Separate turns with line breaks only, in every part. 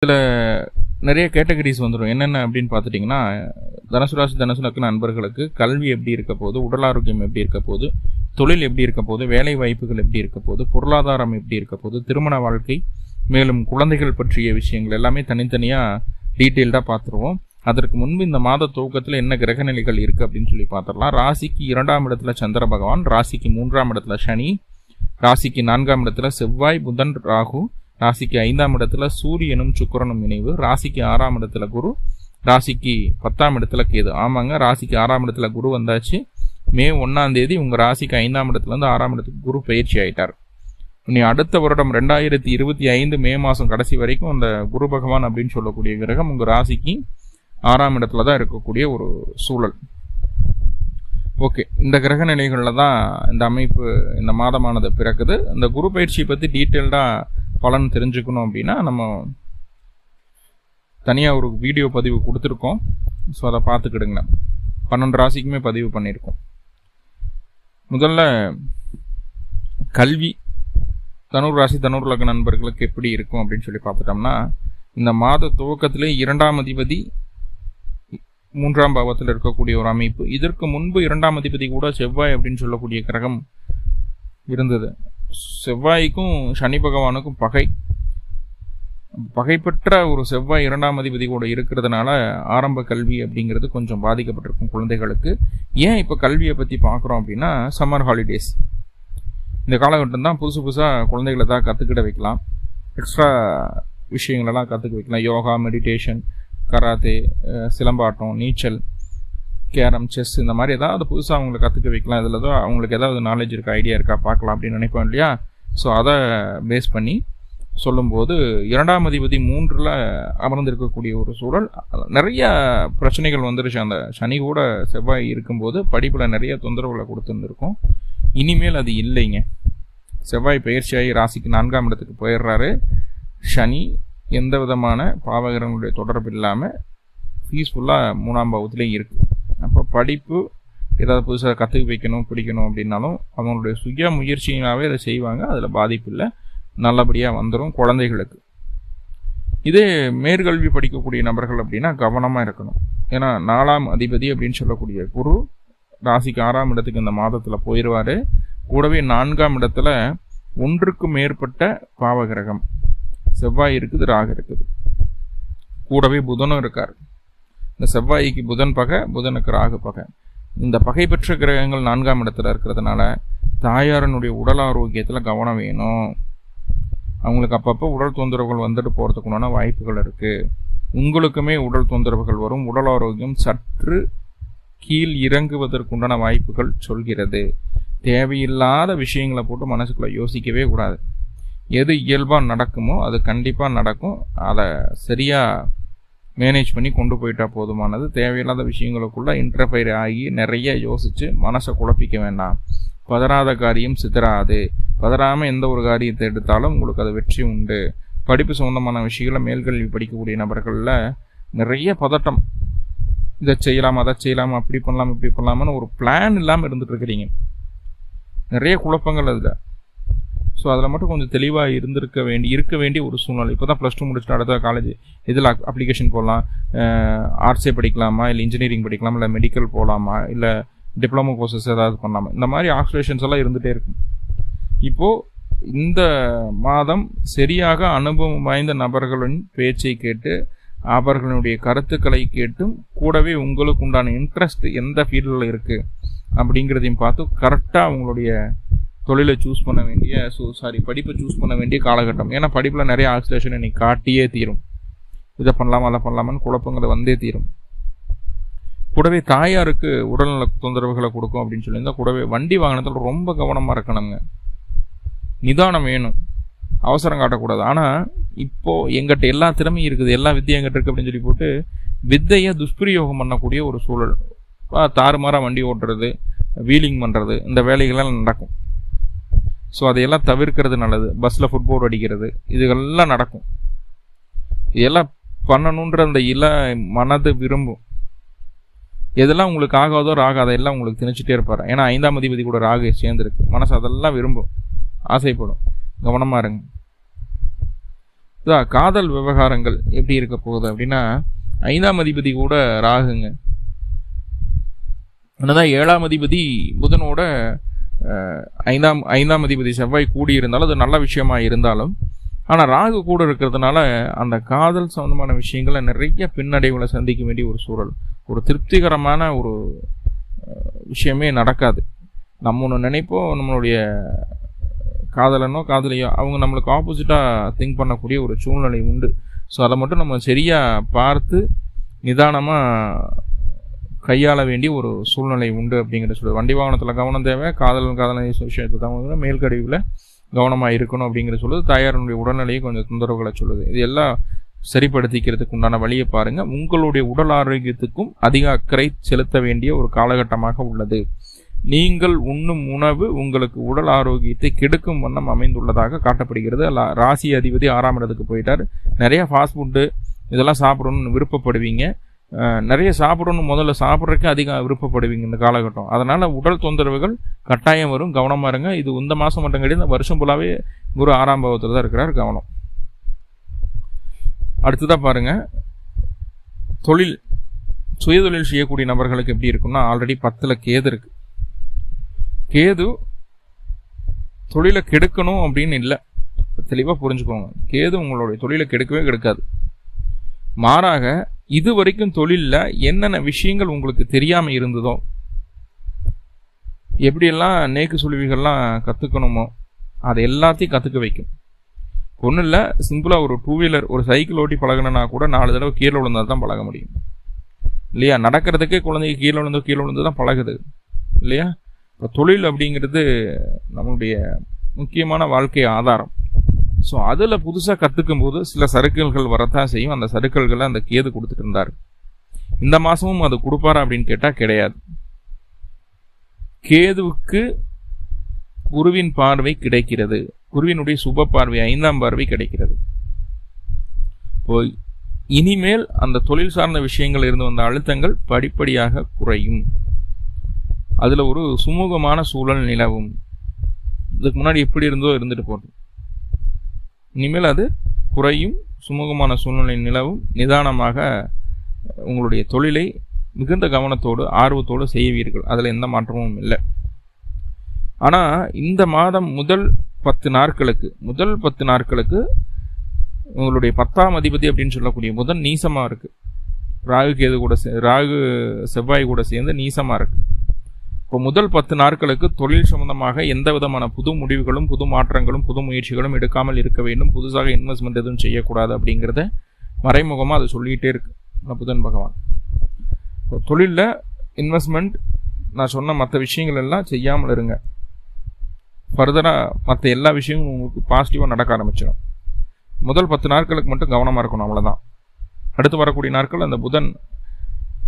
இதில் நிறைய கேட்டகரிஸ் வந்துடும். என்னென்ன அப்படின்னு பார்த்துட்டிங்கன்னா, தனுசு ராசி தனுசு லக்ன நண்பர்களுக்கு கல்வி எப்படி இருக்க போகுது, உடல் ஆரோக்கியம் எப்படி இருக்க போகுது, தொழில் எப்படி இருக்க போகுது, வேலை வாய்ப்புகள் எப்படி இருக்க போகுது, பொருளாதாரம் எப்படி இருக்க போகுது, திருமண வாழ்க்கை, மேலும் குழந்தைகள் பற்றிய விஷயங்கள் எல்லாமே தனித்தனியாக டீட்டெயில்டாக பார்த்துருவோம். அதற்கு முன்பு இந்த மாத துவக்கத்தில் என்ன கிரக நிலைகள் இருக்குது அப்படின்னு சொல்லி பார்த்துடலாம். ராசிக்கு 2ஆம் இடத்துல சந்திர பகவான், ராசிக்கு 3ஆம் இடத்துல சனி, ராசிக்கு 4ஆம் இடத்துல செவ்வாய், புதன், ராகு, ராசிக்கு 5ஆம் இடத்துல சூரியனும் சுக்கிரனும் இணைவு, ராசிக்கு 6ஆம் இடத்துல குரு, ராசிக்கு 10ஆம் இடத்துல கேது. ஆமாங்க, ராசிக்கு 6ஆம் இடத்துல குரு வந்தாச்சு. மே 1ஆம் தேதி உங்கள் ராசிக்கு 5ஆம் இடத்துலேருந்து 6ஆம் இடத்துக்கு குரு பயிற்சி ஆயிட்டார். இனி அடுத்த வருடம் 2025 மே மாதம் கடைசி வரைக்கும் அந்த குரு பகவான் அப்படின்னு சொல்லக்கூடிய கிரகம் உங்கள் ராசிக்கு 6ஆம் இடத்துல தான் இருக்கக்கூடிய ஒரு சூழல். ஓகே, இந்த கிரக நிலைகளில் தான் இந்த அமைப்பு இந்த மாதமானது பிறக்குது. இந்த குரு பயிற்சியை பற்றி டீட்டெயில்டாக பலன் தெரிஞ்சுக்கணும் அப்படின்னா நம்ம தனியாக ஒரு வீடியோ பதிவு கொடுத்துருக்கோம். ஸோ அதை பார்த்துக்கிடுங்க. 12 ராசிக்குமே பதிவு பண்ணியிருக்கோம். முதல்ல கல்வி தனுர் ராசி தனுர் லக்ன நண்பர்களுக்கு எப்படி இருக்கும் அப்படின்னு சொல்லி பார்த்துட்டோம்னா, இந்த மாத துவக்கத்திலே 2ஆம் அதிபதி 3ஆம் பாவத்தில் இருக்கக்கூடிய ஒரு அமைப்பு. இதற்கு முன்பு 2ஆம் அதிபதி கூட செவ்வாய் அப்படின்னு சொல்லக்கூடிய கிரகம் இருந்தது. செவ்வாய்க்கும் சனி பகவானுக்கும் பகைப்பற்ற ஒரு செவ்வாய் 2ஆம் அதிபதி கூட இருக்கிறதுனால ஆரம்ப கல்வி அப்படிங்கிறது கொஞ்சம் பாதிக்கப்பட்டிருக்கும் குழந்தைகளுக்கு. ஏன் இப்போ கல்வியை பற்றி பார்க்குறோம் அப்படின்னா, சம்மர் ஹாலிடேஸ் இந்த காலகட்டம் தான் புதுசாக குழந்தைகளை தான் கற்றுக்கிட வைக்கலாம். எக்ஸ்ட்ரா விஷயங்களெல்லாம் கற்றுக்க வைக்கலாம். யோகா, மெடிடேஷன், கராத்தே, சிலம்பாட்டம், நீச்சல், கேரம், செஸ், இந்த மாதிரி ஏதாவது புதுசாக அவங்களை கற்றுக்க வைக்கலாம். இதில் தான் அவங்களுக்கு ஏதாவது நாலேஜ் இருக்கா, ஐடியா இருக்கா பார்க்கலாம் அப்படின்னு நினைப்போம் இல்லையா? ஸோ அதை பேஸ் பண்ணி சொல்லும்போது 2ஆம் அதிபதி 3ல் அமர்ந்திருக்கக்கூடிய ஒரு சூழல். நிறைய பிரச்சனைகள் வந்துருச்சு. அந்த சனி கூட செவ்வாய் இருக்கும்போது படிப்பில் நிறைய தொந்தரவுகளை கொடுத்துருந்துருக்கும். இனிமேல் அது இல்லைங்க. செவ்வாய் பயிற்சியாகி ராசிக்கு 4ஆம் இடத்துக்கு போயிடுறாரு. சனி எந்த விதமான பாவகிரகங்களுடைய தொடர்பு இல்லாமல் பீஸ்ஃபுல்லாக 3ஆம் பாவத்துலேயும் இருக்குது. அப்போ படிப்பு ஏதாவது புதுசாக கற்றுக்க வைக்கணும், பிடிக்கணும் அப்படின்னாலும் அவங்களுடைய சுய முயற்சியினாவே அதை செய்வாங்க. அதில் பாதிப்பு இல்லை, நல்லபடியாக வந்துடும் குழந்தைகளுக்கு. இதே மேற்கல்வி படிக்கக்கூடிய நபர்கள் அப்படின்னா கவனமாக இருக்கணும். ஏன்னா 4ஆம் அதிபதி அப்படின்னு சொல்லக்கூடிய குரு ராசிக்கு 6ஆம் இடத்துக்கு இந்த மாதத்தில் போயிடுவார். கூடவே 4ஆம் இடத்துல 1க்கு மேற்பட்ட பாவகிரகம் செவ்வாய் இருக்குது, ராகு இருக்குது, கூடவே புதனும் இருக்கார். இந்த செவ்வாய்க்கு புதன் பகை, புதனுக்கு ராகு பகை. இந்த பகை பெற்ற கிரகங்கள் 4ஆம் இடத்துல இருக்கிறதுனால தாயாரனுடைய உடல் ஆரோக்கியத்தில் கவனம் வேணும். அவங்களுக்கு அப்பப்போ உடல் தொந்தரவுகள் வந்துட்டு போகிறதுக்குண்டான வாய்ப்புகள் இருக்குது. உங்களுக்குமே உடல் தொந்தரவுகள் வரும். உடல் ஆரோக்கியம் சற்று கீழ் இறங்குவதற்குண்டான வாய்ப்புகள் சொல்கிறது. தேவையில்லாத விஷயங்களை போட்டு மனசுக்குள்ளே யோசிக்கவே கூடாது. எது இயல்பாக நடக்குமோ அது கண்டிப்பாக நடக்கும். அதை சரியாக மேனேஜ் பண்ணி கொண்டு போயிட்டா போதுமானது. தேவையில்லாத விஷயங்களுக்குள்ள இன்டர்ஃபயர் ஆகி நிறைய யோசித்து மனசை குழப்பிக்க வேண்டாம். பதறாத காரியம் சிதறாது. பதறாமல் எந்த ஒரு காரியத்தை எடுத்தாலும் உங்களுக்கு அது வெற்றி உண்டு. படிப்பு சம்பந்தமான விஷயங்களை மேல்கல்வி படிக்கக்கூடிய நபர்களில் நிறைய பதட்டம். இதை செய்யலாம், அதை செய்யலாம், அப்படி பண்ணலாம், இப்படி பண்ணலாம்னு ஒரு பிளான் இல்லாமல் இருந்துட்டு இருக்கிறீங்க. நிறைய குழப்பங்கள் அதில். ஸோ அதில் மட்டும் கொஞ்சம் தெளிவாக இருக்க வேண்டிய ஒரு சூழ்நிலை. இப்போ தான் +2 முடிச்சுட்டு அடுத்த காலேஜ் இதில் அப்ளிகேஷன் போடலாம். ஆர்ட்ஸே படிக்கலாமா, இல்லை இன்ஜினியரிங் படிக்கலாமா, இல்லை மெடிக்கல் போகலாமா, இல்லை டிப்ளமோ கோர்சஸ் ஏதாவது பண்ணலாமா, இந்த மாதிரி ஆப்ஷன்ஸ் எல்லாம் இருந்துகிட்டே இருக்கும். இப்போது இந்த மாதம் சரியாக அனுபவம் வாய்ந்த நபர்களின் பேச்சை கேட்டு அவர்களுடைய கருத்துக்களை கேட்டும் கூடவே உங்களுக்கு உண்டான இன்ட்ரெஸ்ட் எந்த ஃபீல்டில் இருக்குது அப்படிங்கிறதையும் பார்த்து கரெக்டாக அவங்களுடைய தொழிலை சூஸ் பண்ண வேண்டிய படிப்பை சூஸ் பண்ண வேண்டிய காலகட்டம். ஏன்னா படிப்பில் நிறைய ஆக்சிலேஷன் இன்னைக்கு காட்டியே தீரும். இதை பண்ணலாமா, அதை பண்ணலாமான்னு குழப்பங்களை வந்தே தீரும். கூடவே தாயாருக்கு உடல்நல தொந்தரவுகளை கொடுக்கும் அப்படின்னு சொல்லியிருந்தால் கூடவே வண்டி வாகனத்தில் ரொம்ப கவனமாக இருக்கணுங்க. நிதானம் வேணும், அவசரம் காட்டக்கூடாது. ஆனால் இப்போது எங்கிட்ட எல்லா திறமையும் இருக்குது, எல்லா வித்தியும் எங்கிட்ட இருக்குது அப்படின்னு சொல்லி போட்டு வித்தையை துஷ்பிரயோகம் பண்ணக்கூடிய ஒரு சூழல். தாறுமாறாக வண்டி ஓட்டுறது, வீலிங் பண்ணுறது, இந்த வேலைகள்லாம் நடக்கும். ஸோ அதையெல்லாம் தவிர்க்கிறது நல்லது. பஸ்ஸில் ஃபுட்போர்ட் அடிக்கிறது, இதுகள்லாம் நடக்கும். இதெல்லாம் பண்ணணுன்ற அந்த மனது விரும்பும். எதெல்லாம் உங்களுக்கு ஆகாதோ ராகு அதையெல்லாம் உங்களுக்கு திணிச்சிட்டே இருப்பார். ஏன்னா 5ஆம் அதிபதி கூட ராகு சேர்ந்துருக்கு. மனசு அதெல்லாம் விரும்பும், ஆசைப்படும். கவனமாக இருங்க. அடுத்ததா காதல் விவகாரங்கள் எப்படி இருக்க போகுது அப்படின்னா 5ஆம் அதிபதி கூட ராகுங்க. என்னதான் 7ஆம் அதிபதி புதனோட 5ஆம் அதிபதி செவ்வாய் கூடி இருந்தாலும் அது நல்ல விஷயமா இருந்தாலும், ஆனால் ராகு கூட இருக்கிறதுனால அந்த காதல் சம்பந்தமான விஷயங்களை நிறைய பின்னடைவுகளை சந்திக்க வேண்டிய ஒரு சூழல், ஒரு திருப்திகரமான ஒரு விஷயமே நடக்காது. நம்ம ஒன்று நினைப்போம், நம்மளுடைய காதலனோ காதலியோ அவங்க நம்மளுக்கு ஆப்போசிட்டாக திங்க் பண்ணக்கூடிய ஒரு சூழ்நிலை உண்டு. ஸோ அதை மட்டும் நம்ம சரியாக பார்த்து நிதானமாக கையாள வேண்டிய ஒரு சூழ்நிலை உண்டு அப்படிங்கிற சொல்லுது. வண்டி வாகனத்தில் கவனம் தேவை, காதலி விஷயத்தை தான் மேல்கடிவில் கவனமாக இருக்கணும் அப்படிங்கிற சொல்லுது. தாயாருடைய உடல்நிலையை கொஞ்சம் தொந்தரவுகளை சொல்லுது. இது எல்லாம் சரிப்படுத்திக்கிறதுக்கு உண்டான வழியை பாருங்கள். உங்களுடைய உடல் ஆரோக்கியத்துக்கும் அதிக அக்கறை செலுத்த வேண்டிய ஒரு காலகட்டமாக உள்ளது. நீங்கள் உண்ணும் உணவு உங்களுக்கு உடல் ஆரோக்கியத்தை கெடுக்கும் வண்ணம் அமைந்துள்ளதாக காட்டப்படுகிறது. ராசி அதிபதி 6ஆம் இடத்துக்கு போயிட்டார். நிறைய ஃபாஸ்ட் ஃபுட்டு இதெல்லாம் சாப்பிடணும்னு விருப்பப்படுவீங்க. நிறைய சாப்பிடணும், முதல்ல சாப்பிட்றதுக்கு அதிகம் விருப்பப்படுவீங்க இந்த காலகட்டம். அதனால் உடல் தொந்தரவுகள் கட்டாயம் வரும், கவனமாக இருங்க. இது இந்த மாதம் மட்டும் கிடையாது, வருஷம் ஃபுல்லாகவே குரு 6ஆம் பாவத்தில் தான் இருக்கிறார், கவனம். அடுத்ததாக பாருங்கள், தொழில் சுயதொழில் செய்யக்கூடிய நபர்களுக்கு எப்படி இருக்குன்னா, ஆல்ரெடி 10ல் கேது இருக்குது. கேது தொழிலை கெடுக்கணும் அப்படின்னு இல்லை, தெளிவாக புரிஞ்சுக்கோங்க. கேது உங்களுடைய தொழிலை கெடுக்கவே கெடுக்காது. மாறாக இது வரைக்கும் தொழிலில் என்னென்ன விஷயங்கள் உங்களுக்கு தெரியாமல் இருந்ததோ, எப்படியெல்லாம் நேக்கு சுழிவுகள்லாம் கற்றுக்கணுமோ அதை எல்லாத்தையும் கற்றுக்க வைக்கும். ஒன்றும் இல்லை, சிம்பிளாக ஒரு 2 வீலர் ஒரு சைக்கிள் ஓட்டி பழகணுன்னா கூட 4 தடவை கீழே விழுந்தால் தான் பழக முடியும் இல்லையா? நடக்கிறதுக்கே குழந்தைக்கு கீழே விழுந்து தான் பழகுது இல்லையா? இப்போ தொழில் அப்படிங்கிறது நம்மளுடைய முக்கியமான வாழ்க்கை ஆதாரம். ஸோ அதில் புதுசாக கற்றுக்கும் போது சில சறுக்கல்கள் வரத்தான் செய்யும். அந்த சறுக்கல்களை அந்த கேது கொடுத்துட்டு இருந்தார். இந்த மாதமும் அது கொடுப்பாரா அப்படின்னு கேட்டால் கிடையாது. கேதுவுக்கு குருவின் பார்வை கிடைக்கிறது, குருவினுடைய சுப பார்வை 5ஆம் பார்வை கிடைக்கிறது. இப்போ இனிமேல் அந்த தொழில் சார்ந்த விஷயங்கள் இருந்து வந்த அழுத்தங்கள் படிப்படியாக குறையும். அதில் ஒரு சுமூகமான சூழல் நிலவும். இதுக்கு முன்னாடி எப்படி இருந்தோ இருந்துட்டு போகும், இனிமேல் அது குறையும், சுமூகமான சூழ்நிலை நிலவும். நிதானமாக உங்களுடைய தொழிலை மிகுந்த கவனத்தோடு ஆர்வத்தோடு செய்வீர்கள், அதில் எந்த மாற்றமும் இல்லை. ஆனால் இந்த மாதம் முதல் 10 நாட்களுக்கு உங்களுடைய 10ஆம் அதிபதி அப்படின்னு சொல்லக்கூடிய புதன் நீசமாக இருக்குது. ராகு செவ்வாய் கூட சேர்ந்து நீசமாக இருக்குது. இப்போ முதல் 10 நாட்களுக்கு தொழில் சம்பந்தமாக எந்த விதமான புது முடிவுகளும் புது மாற்றங்களும் புது முயற்சிகளும் எடுக்காமல் இருக்க வேண்டும். புதுசாக இன்வெஸ்ட்மெண்ட் எதுவும் செய்யக்கூடாது அப்படிங்கிறத மறைமுகமாக அது சொல்லிகிட்டே இருக்கு புதன் பகவான். இப்போ தொழிலில் இன்வெஸ்ட்மெண்ட் நான் சொன்ன மற்ற விஷயங்கள் எல்லாம் செய்யாமல் இருங்க. ஃபர்தராக மற்ற எல்லா விஷயங்களும் உங்களுக்கு பாசிட்டிவாக நடக்க ஆரம்பிச்சிடும். முதல் 10 நாட்களுக்கு மட்டும் கவனமாக இருக்கணும், அவ்வளோதான். அடுத்து வரக்கூடிய நாட்கள் அந்த புதன்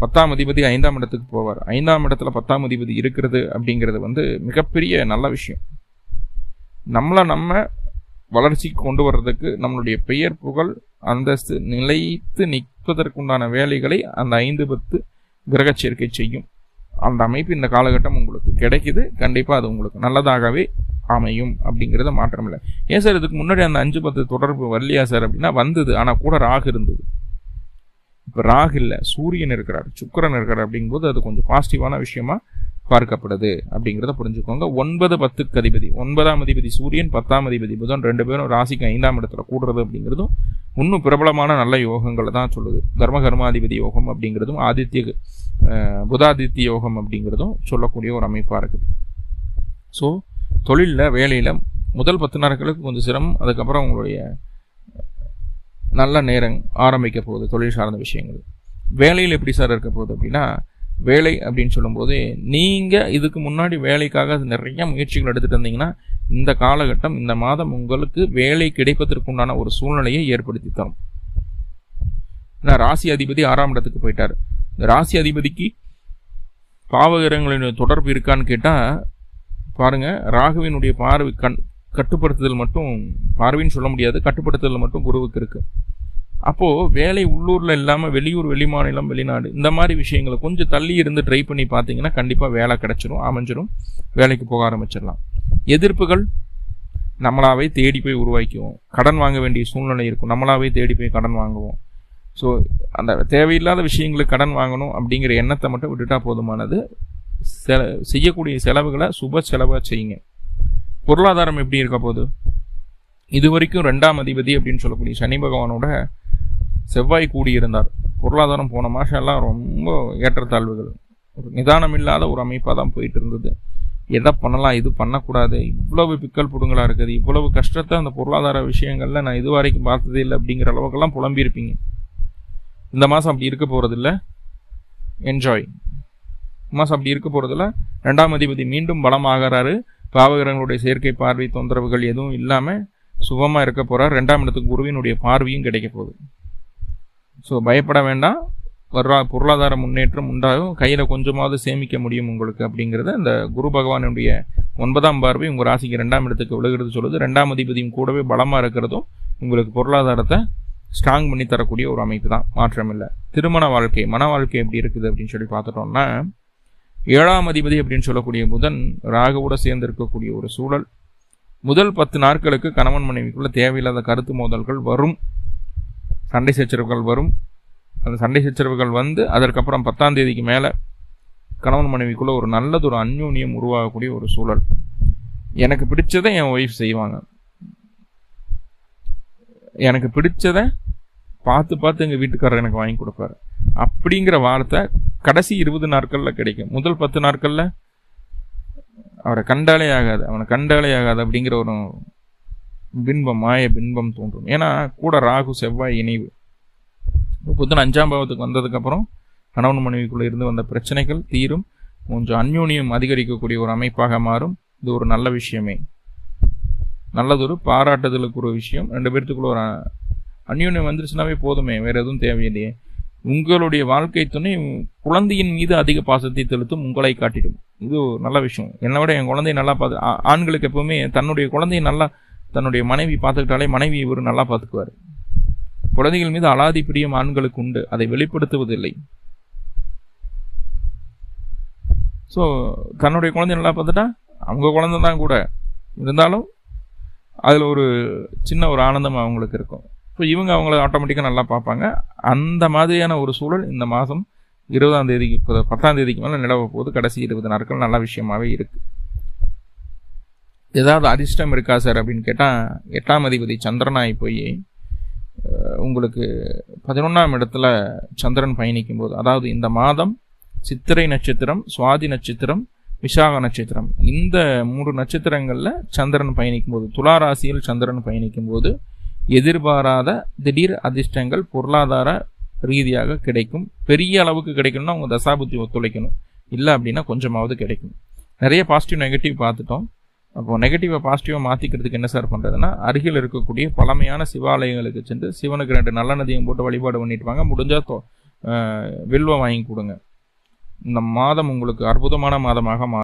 10ஆம் அதிபதி 5ஆம் இடத்துக்கு போவார். 5ஆம் இடத்துல 10ஆம் அதிபதி இருக்கிறது அப்படிங்கிறது மிகப்பெரிய நல்ல விஷயம். நம்ம வளர்ச்சிக்கு கொண்டு வர்றதுக்கு நம்மளுடைய பெயர் புகழ் அந்தஸ்து நிலைத்து நிற்பதற்குண்டான வேலைகளை அந்த 5-10 கிரக சேர்க்கை செய்யும். அந்த அமைப்பு இந்த காலகட்டம் உங்களுக்கு கிடைக்குது. கண்டிப்பாக அது உங்களுக்கு நல்லதாகவே அமையும் அப்படிங்கிறத மாற்றம் இல்லை. ஏன் சார் இதுக்கு முன்னாடி அந்த 5-10 தொடர்பு வரலையா சார் அப்படின்னா வந்தது, ஆனால் கூட ராகு இருந்தது. இப்போ ராகு இல்லை, சூரியன் இருக்கிறார், சுக்கிரன் இருக்கிறார். அப்படிங்கும்போது அது கொஞ்சம் பாசிட்டிவான விஷயமா பார்க்கப்படுது அப்படிங்கிறத புரிஞ்சுக்கோங்க. 9-10க்கு அதிபதி, 9ஆம் அதிபதி சூரியன், 10ஆம் அதிபதி புதன் 2 பேரும் ராசிக்கு 5ஆம் இடத்துல கூடுறது அப்படிங்கிறதும் இன்னும் பிரபலமான நல்ல யோகங்களை தான் சொல்லுது. கர்மாதிபதி யோகம் அப்படிங்கிறதும் புதாதித்ய யோகம் அப்படிங்கிறதும் சொல்லக்கூடிய ஒரு அமைப்பாக இருக்குது. ஸோ தொழிலில் வேலையில் முதல் 10 நாட்களுக்கு கொஞ்சம் சிரமம், அதுக்கப்புறம் உங்களுடைய நல்ல நேரம் ஆரம்பிக்க போகுது. தொழில் சார்ந்த விஷயங்கள் வேலையில் எப்படி சார் இருக்க போகுது அப்படின்னா, வேலை அப்படின்னு சொல்லும்போது நீங்கள் இதுக்கு முன்னாடி வேலைக்காக நிறைய முயற்சிகள் எடுத்துகிட்டு இருந்தீங்கன்னா இந்த காலகட்டம் இந்த மாதம் உங்களுக்கு வேலை கிடைப்பதற்குண்டான ஒரு சூழ்நிலையை ஏற்படுத்தி தரும். ஏன்னா ராசி அதிபதி 6ஆம் இடத்துக்கு போயிட்டார். இந்த ராசி அதிபதிக்கு பாவகிரகங்களின் தொடர்பு இருக்கான்னு கேட்டால் பாருங்கள், ராகுவினுடைய பார்வை கட்டுப்படுத்துதல் மட்டும், பார்வைன்னு சொல்ல முடியாது, கட்டுப்படுத்துதல் மட்டும் குருவுக்கு இருக்குது. அப்போது வேலை உள்ளூரில் இல்லாமல் வெளியூர், வெளிமாநிலம், வெளிநாடு இந்த மாதிரி விஷயங்களை கொஞ்சம் தள்ளி இருந்து ட்ரை பண்ணி பார்த்தீங்கன்னா கண்டிப்பாக வேலை கிடைச்சிரும், அமைஞ்சிரும், வேலைக்கு போக ஆரம்பிச்சிடலாம். எதிர்ப்புகள் நம்மளாவே தேடி போய் உருவாக்குவோம். கடன் வாங்க வேண்டிய சூழ்நிலை இருக்கும், நம்மளாவே தேடி போய் கடன் வாங்குவோம். ஸோ அந்த தேவையில்லாத விஷயங்களுக்கு கடன் வாங்கணும் அப்படிங்கிற எண்ணத்தை மட்டும் விட்டுட்டா போதுமானது. செய்யக்கூடிய செலவுகளை சுப செலவாக செய்யுங்க. பொருளாதாரம் எப்படி இருக்க போகுது? இது வரைக்கும் 2ஆம் அதிபதி அப்படின்னு சொல்லக்கூடிய சனி பகவானோட செவ்வாய் கூடியிருந்தார். பொருளாதாரம் போன மாதம் எல்லாம் ரொம்ப ஏற்றத்தாழ்வுகள், ஒரு நிதானம் இல்லாத ஒரு அமைப்பாக தான் போயிட்டு இருந்தது. எதை பண்ணலாம், இது பண்ணக்கூடாது, இவ்வளவு பிக்கல் புடுங்களாக இருக்குது, இவ்வளவு கஷ்டத்தை அந்த பொருளாதார விஷயங்களில் நான் இது வரைக்கும் பார்த்ததே இல்லை அப்படிங்கிற அளவுக்கெல்லாம் புலம்பியிருப்பீங்க. இந்த மாதம் அப்படி இருக்க போகிறதில்ல. என்ஜாய். மாதம் அப்படி இருக்க போகிறதில்ல. 2ஆம் அதிபதி மீண்டும் பலமாகிறாரு. பாவகிரகங்களுடைய செயற்கை பார்வை தொந்தரவுகள் எதுவும் இல்லாமல் சுகமாக இருக்க போகிறார். 2ஆம் இடத்துக்கு குருவினுடைய பார்வையும் கிடைக்க போகுது. ஸோ பயப்பட வேண்டாம். பொருளாதார முன்னேற்றம் உண்டாகும். கையில் கொஞ்சமாவது சேமிக்க முடியும் உங்களுக்கு அப்படிங்கிறத இந்த குரு பகவானுடைய 9ஆம் பார்வை உங்கள் ராசிக்கு 2ஆம் இடத்துக்கு விழுகிறது சொல்லுது. 2ஆம் அதிபதியும் கூடவே பலமாக இருக்கிறதும் உங்களுக்கு பொருளாதாரத்தை ஸ்ட்ராங் பண்ணி தரக்கூடிய ஒரு அமைப்பு தான், மாற்றம் இல்லை. திருமண வாழ்க்கை, மன வாழ்க்கை எப்படி இருக்குது அப்படின்னு சொல்லி பார்த்துட்டோம்னா, 7ஆம் அதிபதி அப்படின்னு சொல்லக்கூடிய புதன் ராகுவோட சேர்ந்து இருக்கக்கூடிய ஒரு சூழல். முதல் 10 நாட்களுக்கு கணவன் மனைவிக்குள்ள தேவையில்லாத கருத்து மோதல்கள் வரும், சண்டை சச்சரவுகள் வரும். அந்த சண்டை சச்சரவுகள் வந்து அதற்கப்புறம் 10ஆம் தேதிக்கு மேலே கணவன் மனைவிக்குள்ள ஒரு நல்லதொரு அந்யோன்யம் உருவாகக்கூடிய ஒரு சூழல். எனக்கு பிடிச்சதை என் ஒய்ஃப் செய்வாங்க, எனக்கு பிடிச்சதை பார்த்து எங்கள் வீட்டுக்காரர் எனக்கு வாங்கி கொடுப்பாரு அப்படிங்கிற வார்த்தை கடைசி 20 நாட்களில் கிடைக்கும். முதல் 10 நாட்களில் அவரை கண்டாலே ஆகாது, அவனை கண்டாலே ஆகாது அப்படிங்கிற ஒரு பின்பம், மாய பின்பம் தோன்றும். ஏன்னா கூட ராகு செவ்வாய் இணைவு. புதன் 5ஆம் பாவத்துக்கு வந்ததுக்கப்புறம் கணவன் மனைவிக்குள்ளே இருந்து வந்த பிரச்சனைகள் தீரும், கொஞ்சம் அந்யோன்யம் அதிகரிக்கக்கூடிய ஒரு அமைப்பாக மாறும். இது ஒரு நல்ல விஷயமே, நல்லதொரு பாராட்டுதலுக்கு ஒரு விஷயம். 2 பேர்த்துக்குள்ள ஒரு அந்யோன்யம் வந்துருச்சுனாவே போதுமே, வேற எதுவும் தேவையில்லையே. உங்களுடைய வாழ்க்கை துணை குழந்தையின் மீது அதிக பாசத்தை செலுத்தும், உங்களை காட்டிடும். இது நல்ல விஷயம். என்னை விட என் குழந்தைய நல்லா பார்த்து, ஆண்களுக்கு எப்பவுமே தன்னுடைய குழந்தைய நல்லா தன்னுடைய மனைவி பார்த்துக்கிட்டாலே மனைவி இவர் நல்லா பார்த்துக்குவார். குழந்தைகள் மீது அலாதி பிரியம் ஆண்களுக்கு உண்டு, அதை வெளிப்படுத்துவதில்லை. ஸோ தன்னுடைய குழந்தைய நல்லா பார்த்துட்டா அவங்க குழந்தை தான் கூட இருந்தாலும் அதில் ஒரு சின்ன ஒரு ஆனந்தம் அவங்களுக்கு இருக்கும். ஸோ இவங்க அவங்கள ஆட்டோமேட்டிக்காக நல்லா பார்ப்பாங்க. அந்த மாதிரியான ஒரு சூழல் இந்த மாதம் 20ஆம் தேதிக்கு 10ஆம் தேதிக்கு மேலே நிலவ போது. கடைசி 20 நாட்கள் நல்ல விஷயமாகவே இருக்குது. ஏதாவது அதிர்ஷ்டம் இருக்கா சார் அப்படின்னு கேட்டால், 8ஆம் அதிபதி சந்திரனாகி போய் உங்களுக்கு 11ஆம் இடத்துல சந்திரன் பயணிக்கும் போது, அதாவது இந்த மாதம் சித்திரை நட்சத்திரம், சுவாதி நட்சத்திரம், விசாக நட்சத்திரம், இந்த 3 நட்சத்திரங்களில் சந்திரன் பயணிக்கும் போது, துலா ராசியில் சந்திரன் பயணிக்கும் போது எதிர்பாராத திடீர் அதிர்ஷ்டங்கள் பொருளாதார ரீதியாக கிடைக்கும். பெரிய அளவுக்கு கிடைக்கணும்னா உங்கள் தசாபுத்தி ஒத்துழைக்கணும், இல்லை அப்படின்னா கொஞ்சமாவது கிடைக்கும். நிறைய பாசிட்டிவ் நெகட்டிவ் பார்த்துட்டோம். அப்போ நெகட்டிவை பாசிட்டிவாக மாற்றிக்கிறதுக்கு என்ன சார் பண்ணுறதுன்னா, அருகில் இருக்கக்கூடிய பழமையான சிவாலயங்களுக்கு சென்று சிவனுக்கு 2 நல்ல நதியும் போட்டு வழிபாடு பண்ணிட்டு வாங்க. முடிஞ்சால் வில்வம் வாங்கி கொடுங்க. இந்த மாதம் உங்களுக்கு அற்புதமான மாதமாக